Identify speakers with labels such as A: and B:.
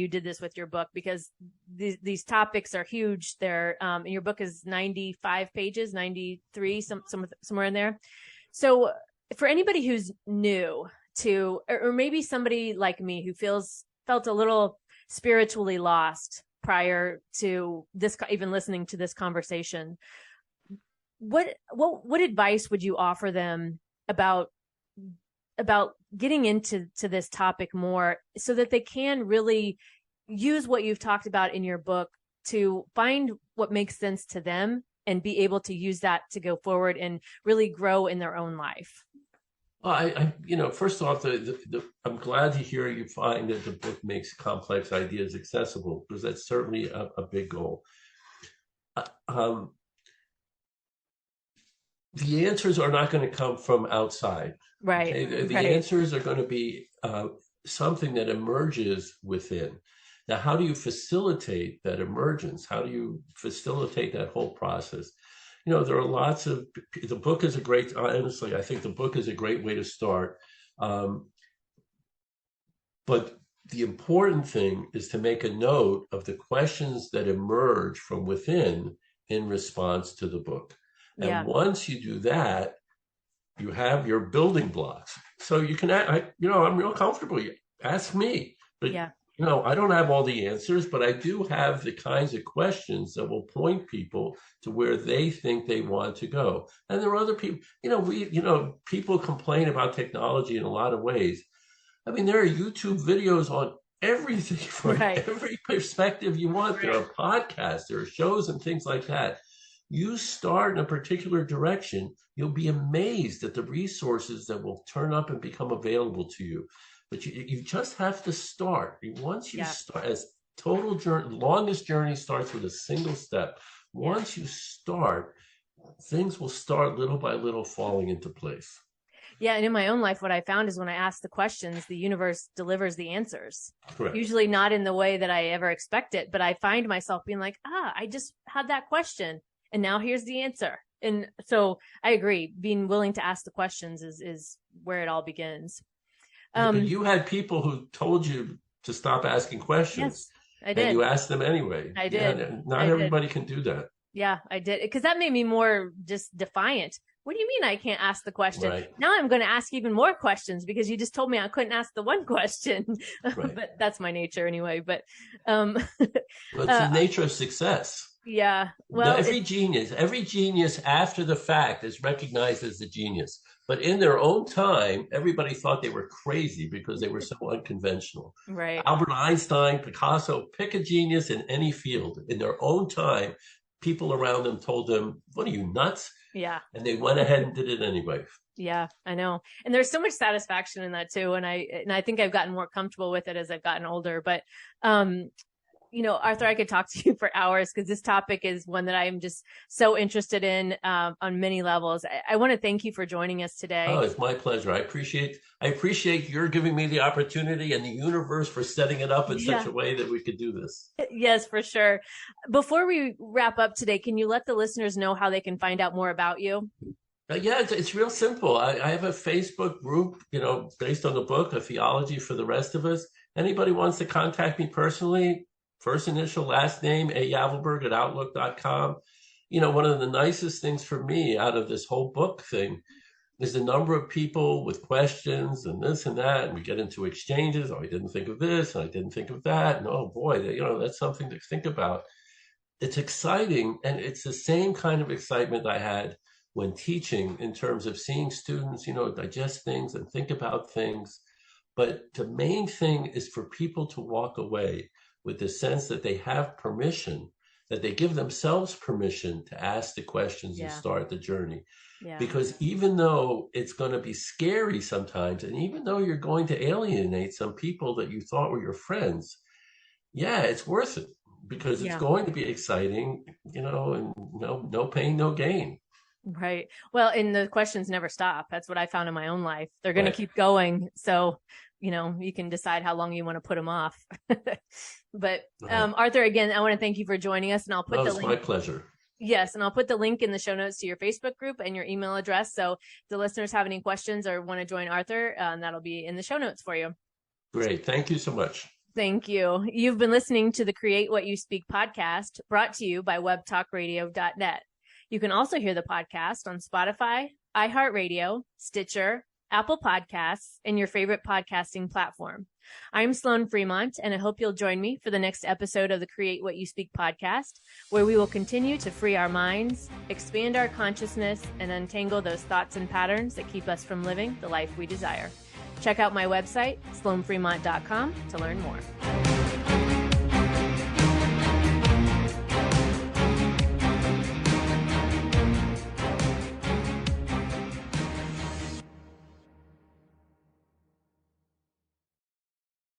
A: you did this with your book, because these topics are huge. They're your book is 95 pages, 93, somewhere in there. So for anybody who's new to, or maybe somebody like me who felt a little spiritually lost prior to this, even listening to this conversation, what advice would you offer them about getting into this topic more, so that they can really use what you've talked about in your book to find what makes sense to them and be able to use that to go forward and really grow in their own life?
B: Well, first off, I'm glad to hear you find that the book makes complex ideas accessible, because that's certainly a big goal. The answers are not going to come from outside.
A: Right.
B: Okay? The answers are going to be something that emerges within. Now, how do you facilitate that emergence? How do you facilitate that whole process? There are lots of, the book is honestly, I think the book is a great way to start. But the important thing is to make a note of the questions that emerge from within in response to the book. And once you do that, you have your building blocks. So you can, I'm real comfortable. Ask me. But, I don't have all the answers, but I do have the kinds of questions that will point people to where they think they want to go. And there are other people, people complain about technology in a lot of ways. I mean, there are YouTube videos on everything from every perspective you want. There are podcasts, there are shows and things like that. You start in a particular direction, you'll be amazed at the resources that will turn up and become available to you. But you just have to start. Once you start, as total journey, longest journey starts with a single step. Once you start, things will start little by little falling into place.
A: Yeah, and in my own life, what I found is when I ask the questions, the universe delivers the answers.
B: Correct.
A: Usually not in the way that I ever expect it, but I find myself being like, I just had that question, and now here's the answer. And so I agree, being willing to ask the questions is where it all begins.
B: You had people who told you to stop asking questions.
A: Yes, I did.
B: And you asked them anyway.
A: I did.
B: Yeah, not everybody can do that.
A: Yeah, I did. Because that made me more just defiant. What do you mean I can't ask the question?
B: Right.
A: Now I'm going to ask even more questions because you just told me I couldn't ask the one question.
B: Right.
A: But that's my nature anyway. But
B: well, it's the nature of success.
A: Yeah. Well,
B: every genius after the fact is recognized as a genius. But in their own time, everybody thought they were crazy because they were so unconventional.
A: Right.
B: Albert Einstein, Picasso, pick a genius in any field. In their own time, people around them told them, "What are you, nuts?"
A: Yeah.
B: And they went ahead and did it anyway.
A: Yeah, I know. And there's so much satisfaction in that too. And I think I've gotten more comfortable with it as I've gotten older. But Arthur, I could talk to you for hours because this topic is one that I'm just so interested in on many levels. I want to thank you for joining us today.
B: Oh, it's my pleasure. I appreciate your giving me the opportunity and the universe for setting it up in such a way that we could do this.
A: Yes, for sure. Before we wrap up today, can you let the listeners know how they can find out more about you?
B: It's real simple. I have a Facebook group, based on the book, A Theology for the Rest of Us. Anybody wants to contact me personally, first initial, last name, Yavelberg@outlook.com. One of the nicest things for me out of this whole book thing is the number of people with questions and this and that. And we get into exchanges. Oh, I didn't think of this and I didn't think of that. And oh boy, that's something to think about. It's exciting. And it's the same kind of excitement I had when teaching in terms of seeing students, digest things and think about things. But the main thing is for people to walk away with the sense that they have permission, that they give themselves permission to ask the questions and start the journey.
A: Yeah.
B: Because even though it's going to be scary sometimes, and even though you're going to alienate some people that you thought were your friends, it's worth it because it's going to be exciting, and no pain, no gain.
A: Right. Well, and the questions never stop. That's what I found in my own life. They're going to keep going. So, you can decide how long you want to put them off. But Arthur, again, I want to thank you for joining us, and I'll put the link.
B: It's my pleasure.
A: Yes, and I'll put the link in the show notes to your Facebook group and your email address. So if the listeners have any questions or want to join Arthur, that'll be in the show notes for you.
B: Great. Thank you so much.
A: Thank you. You've been listening to the Create What You Speak podcast, brought to you by webtalkradio.net. You can also hear the podcast on Spotify, iHeartRadio, Stitcher, Apple Podcasts, and your favorite podcasting platform. I'm Sloan Fremont, and I hope you'll join me for the next episode of the Create What You Speak podcast, where we will continue to free our minds, expand our consciousness, and untangle those thoughts and patterns that keep us from living the life we desire. Check out my website, sloanfremont.com, to learn more.